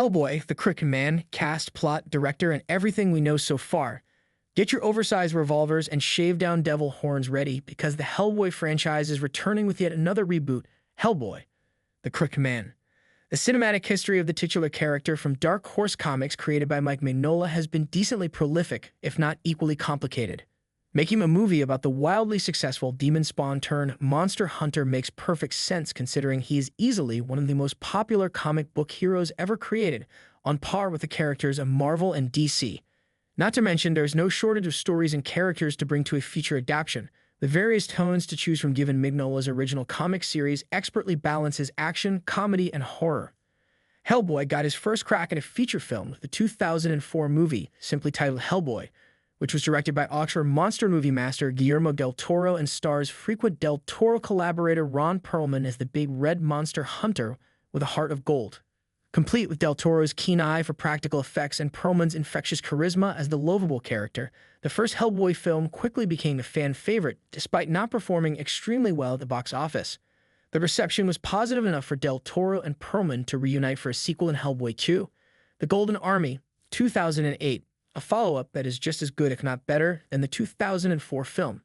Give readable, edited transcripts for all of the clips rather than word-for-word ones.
Hellboy, the Crooked Man, cast, plot, director, and everything we know so far. Get your oversized revolvers and shaved-down devil horns ready because the Hellboy franchise is returning with yet another reboot, Hellboy, the Crooked Man. The cinematic history of the titular character from Dark Horse Comics created by Mike Mignola has been decently prolific, if not equally complicated. Making a movie about the wildly successful demon spawn turned monster hunter makes perfect sense considering he is easily one of the most popular comic book heroes ever created, on par with the characters of Marvel and DC. Not to mention, there's no shortage of stories and characters to bring to a feature adaptation. The various tones to choose from given Mignola's original comic series expertly balances action, comedy, and horror. Hellboy got his first crack at a feature film with the 2004 movie, simply titled Hellboy, which was directed by Oscar monster movie master Guillermo del Toro and stars frequent del Toro collaborator Ron Perlman as the big red monster hunter with a heart of gold. Complete with del Toro's keen eye for practical effects and Perlman's infectious charisma as the lovable character, the first Hellboy film quickly became a fan favorite despite not performing extremely well at the box office. The reception was positive enough for del Toro and Perlman to reunite for a sequel in Hellboy 2, The Golden Army, 2008, a follow-up that is just as good if not better than the 2004 film.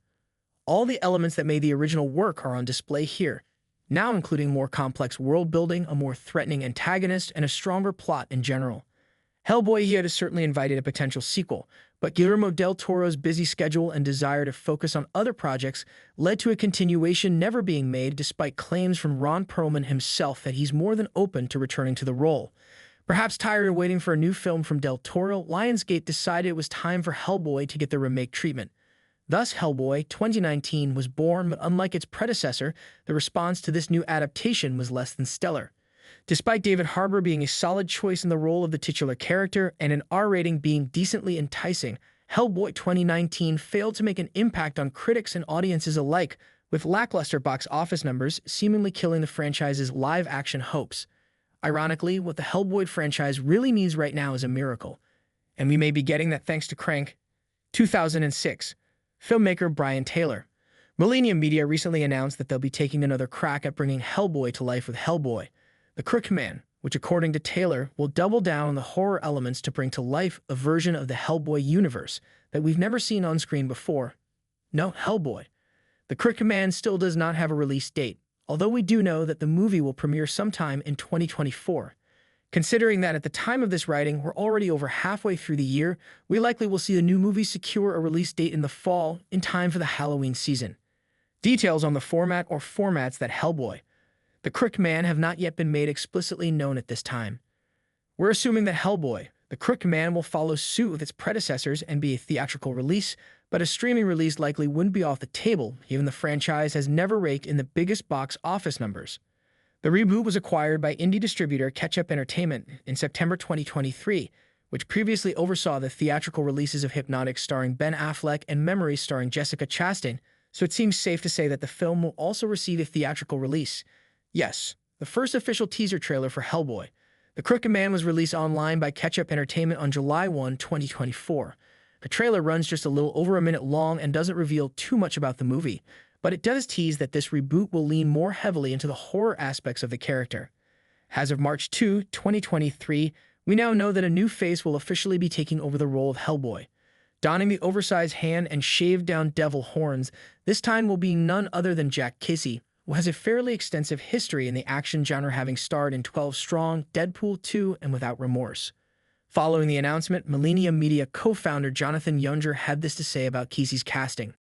All the elements that made the original work are on display here, now including more complex world building, a more threatening antagonist, and a stronger plot in general. Hellboy here has certainly invited a potential sequel, but Guillermo del Toro's busy schedule and desire to focus on other projects led to a continuation never being made despite claims from Ron Perlman himself that he's more than open to returning to the role. Perhaps tired of waiting for a new film from del Toro, Lionsgate decided it was time for Hellboy to get the remake treatment. Thus, Hellboy 2019 was born, but unlike its predecessor, the response to this new adaptation was less than stellar. Despite David Harbour being a solid choice in the role of the titular character and an R rating being decently enticing, Hellboy 2019 failed to make an impact on critics and audiences alike, with lackluster box office numbers seemingly killing the franchise's live-action hopes. Ironically, what the Hellboy franchise really needs right now is a miracle, and we may be getting that thanks to Crank. 2006. Filmmaker Brian Taylor. Millennium Media recently announced that they'll be taking another crack at bringing Hellboy to life with Hellboy, the Crooked Man, which according to Taylor will double down on the horror elements to bring to life a version of the Hellboy universe that we've never seen on screen before. No, Hellboy. The Crooked Man still does not have a release date, although we do know that the movie will premiere sometime in 2024. Considering that at the time of this writing, we're already over halfway through the year, we likely will see the new movie secure a release date in the fall, in time for the Halloween season. Details on the format or formats that Hellboy, the Crooked Man, have not yet been made explicitly known at this time. We're assuming that Hellboy, the Crooked Man, will follow suit with its predecessors and be a theatrical release, but a streaming release likely wouldn't be off the table, given the franchise has never raked in the biggest box office numbers. The reboot was acquired by indie distributor Ketchup Entertainment in September 2023, which previously oversaw the theatrical releases of Hypnotic starring Ben Affleck and Memories starring Jessica Chastain, so it seems safe to say that the film will also receive a theatrical release. Yes, the first official teaser trailer for Hellboy, The Crooked Man, was released online by Ketchup Entertainment on July 1, 2024. The trailer runs just a little over a minute long and doesn't reveal too much about the movie, but it does tease that this reboot will lean more heavily into the horror aspects of the character. As of March 2, 2023, we now know that a new face will officially be taking over the role of Hellboy. Donning the oversized hand and shaved-down devil horns, this time will be none other than Jack Kisey, who has a fairly extensive history in the action genre, having starred in 12 Strong, Deadpool 2, and Without Remorse. Following the announcement, Millennium Media co-founder Jonathan Younger had this to say about Kesey's casting.